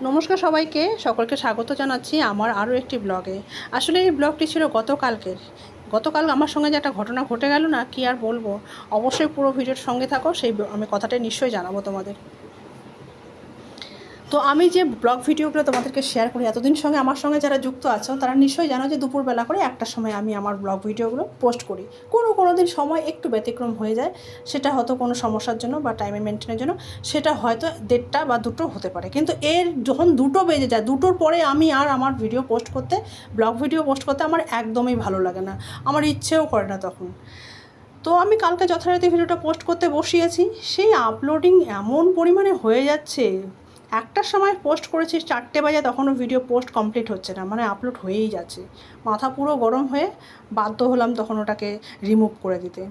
নমস্কার সবাইকে, সকলকে স্বাগত জানাচ্ছি আমার আরও একটি ব্লগে। আসলে এই ব্লগটি ছিল গতকাল আমার সঙ্গে যে একটা ঘটনা ঘটে গেল না, কি আর বলবো। অবশ্যই পুরো ভিডিওর সঙ্গে থাকো, আমি কথাটা নিশ্চয়ই জানাবো তোমাদের। তো আমি যে ব্লগ ভিডিওগুলো তোমাদেরকে শেয়ার করি, এতদিন সঙ্গে আমার সঙ্গে যারা যুক্ত আছো তারা নিশ্চয়ই জানো যে দুপুরবেলা করে একটার সময় আমি আমার ব্লগ ভিডিওগুলো পোস্ট করি। কোনো দিন সময় একটু ব্যতিক্রম হয়ে যায়, সেটা হয়তো কোনো সমস্যার জন্য বা টাইমে মেনটেনের জন্য, সেটা হয়তো 1:30 বা 2টো হতে পারে। কিন্তু যখন 2টো বেজে যায়, 2টোর পরে আমি আর আমার ব্লগ ভিডিও পোস্ট করতে আমার একদমই ভালো লাগে না, আমার ইচ্ছেও করে না তখন। তো আমি কালকে যথারীতি ভিডিওটা পোস্ট করতে বসিয়েছি, সেই আপলোডিং এমন পরিমাণে হয়ে যাচ্ছে। একটার সময় পোস্ট করেছি 4টে বাজে, তখনও ভিডিও পোস্ট কমপ্লিট হচ্ছে না, মানে আপলোড হয়েই যাচ্ছে। মাথা পুরো গরম হয়ে বাধ্য হলাম তখন ওটাকে রিমুভ করে দিতে।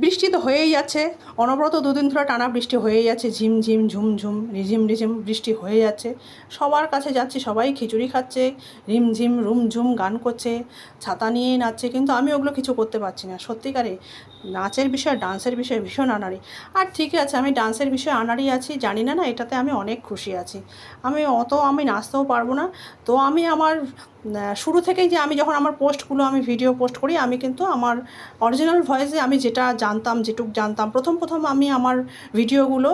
বৃষ্টি তো হয়েই যাচ্ছে, অনবরত 2 দিন ধরে টানা বৃষ্টি হয়েই যাচ্ছে, ঝিমঝিম ঝুমঝুম রিঝিম রিঝিম বৃষ্টি হয়ে যাচ্ছে। সবার কাছে যাচ্ছি, সবাই খিচুড়ি খাচ্ছে, রিমঝিম রুমঝুম গান করছে, ছাতা নিয়েই নাচছে, কিন্তু আমি ওগুলো কিছু করতে পারছি না। সত্যিকারে নাচের বিষয়ে, ডান্সের বিষয়ে ভীষণ আনাড়ি। আর ঠিকই আছে, আমি ডান্সের বিষয়ে আনাড়ি আছি জানি না, এটাতে আমি অনেক খুশি আছি। আমি নাচতেও পারবো না। তো আমি আমার শুরু থেকেই যে আমি যখন আমার আমি ভিডিও পোস্ট করি, আমি কিন্তু আমার অরিজিনাল ভয়েসে আমি যেটুক জানতাম প্রথম আমি আমার ভিডিওগুলো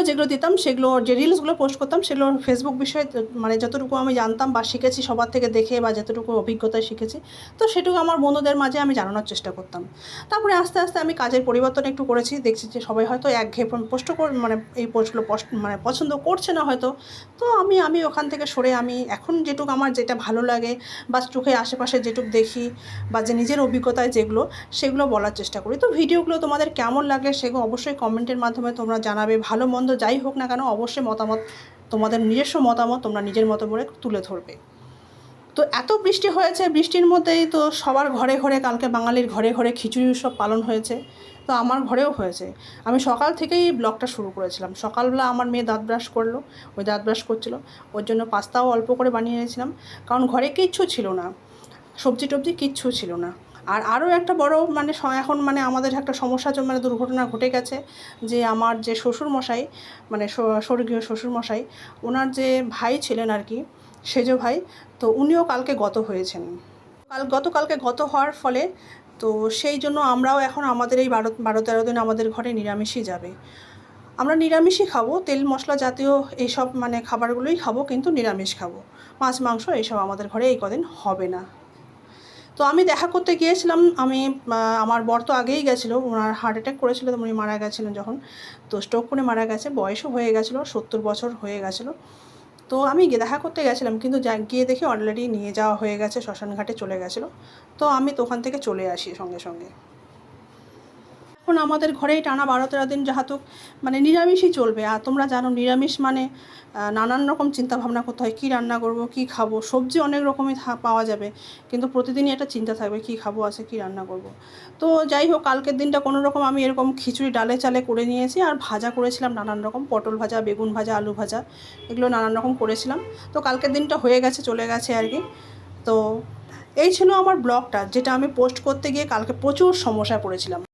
যেগুলো দিতাম, সেগুলো যে রিলসগুলো পোস্ট করতাম, সেগুলো ফেসবুক বিষয়ে মানে যতটুকু আমি জানতাম বা শিখেছি সবার থেকে দেখে, বা যতটুকু অভিজ্ঞতায় শিখেছি, তো সেটুকু আমার বন্ধুদের মাঝে আমি জানানোর চেষ্টা করতাম। তারপরে আস্তে আস্তে আমি কাজের পরিবর্তন একটু করেছি, দেখছি যে সবাই হয়তো একঘেয়ে এই পোস্টগুলো পছন্দ করছে না হয়তো। তো আমি ওখান থেকে সরে আমি এখন আমার যেটা ভালো লাগে, বা চোখের আশেপাশে যেটুক দেখি, বা যে নিজের অভিজ্ঞতায় সেগুলো বলার চেষ্টা করি। তো ভিডিওগুলো তোমাদের কেমন লাগে সেগুলো অবশ্যই কমেন্টের মাধ্যমে তোমরা জানাবে। ভালো মন্দ যাই হোক না কেন, অবশ্যই তোমাদের নিজস্ব মতামত তোমরা নিজের মতো করে তুলে ধরবে। তো এত বৃষ্টি হয়েছে, বৃষ্টির মধ্যেই তো সবার ঘরে ঘরে, কালকে বাঙালির ঘরে ঘরে খিচুড়ি উৎসব পালন হয়েছে। তো আমার ঘরেও হয়েছে। আমি সকাল থেকেই ব্লগটা শুরু করেছিলাম। সকালবেলা আমার মেয়ে দাঁত ব্রাশ করছিল, ওর জন্য পাস্তাও অল্প করে বানিয়ে এনেছিলাম, কারণ ঘরে কিচ্ছু ছিল না, সবজি টবজি কিচ্ছু ছিল না। আর আরও একটা বড় এখন আমাদের একটা সমস্যা, দুর্ঘটনা ঘটে গেছে, যে আমার যে শ্বশুরমশাই, স্বর্গীয় শ্বশুরমশাই, ওনার যে ভাই ছিলেন আর কি, সেজ ভাই, তো উনিও কালকে গত হয়েছেন। গতকালকে গত হওয়ার ফলে, তো সেই জন্য আমরাও এখন আমাদের এই 12-13 দিন আমাদের ঘরে নিরামিষই যাবে। আমরা নিরামিষই খাবো, তেল মশলা জাতীয় এইসব খাবারগুলোই খাবো, কিন্তু নিরামিষ খাবো। মাছ মাংস এইসব আমাদের ঘরে এই কদিন হবে না। তো আমি দেখা করতে গিয়েছিলাম, আমার বর তো আগেই গেছিলো, ওনার হার্ট অ্যাটাক করেছিল, তো উনি মারা গেছিলেন যখন, তো স্ট্রোক করে মারা গেছে, বয়সও হয়ে গেছিলো, 70 বছর হয়ে গেছিলো। তো আমি দেখা করতে গেছিলাম, কিন্তু গিয়ে দেখি অলরেডি নিয়ে যাওয়া হয়ে গেছে, শ্মশানঘাটে চলে গেছিলো। তো আমি তো ওখান থেকে চলে আসি সঙ্গে সঙ্গে। এখন আমাদের ঘরেই টানা 12-13 দিন যাহাতুক নিরামিষই চলবে। আর তোমরা জানো, নিরামিষ নানান রকম চিন্তাভাবনা করতে হয়, কী রান্না করব, কী খাবো। সবজি অনেক রকমই পাওয়া যাবে, কিন্তু প্রতিদিনই একটা চিন্তা থাকবে, কী খাবো আছে, কী রান্না করব। তো যাই হোক, কালকের দিনটা কোনো রকম আমি এরকম খিচুড়ি ডালে চালে করে নিয়েছি, আর ভাজা করেছিলাম নানান রকম, পটল ভাজা, বেগুন ভাজা, আলু ভাজা, এগুলো নানান রকম করেছিলাম। তো কালকের দিনটা হয়ে গেছে, চলে গেছে আর কি। তো এই ছিল আমার ব্লগটা, যেটা আমি পোস্ট করতে গিয়ে কালকে প্রচুর সমস্যায় পড়েছিলাম।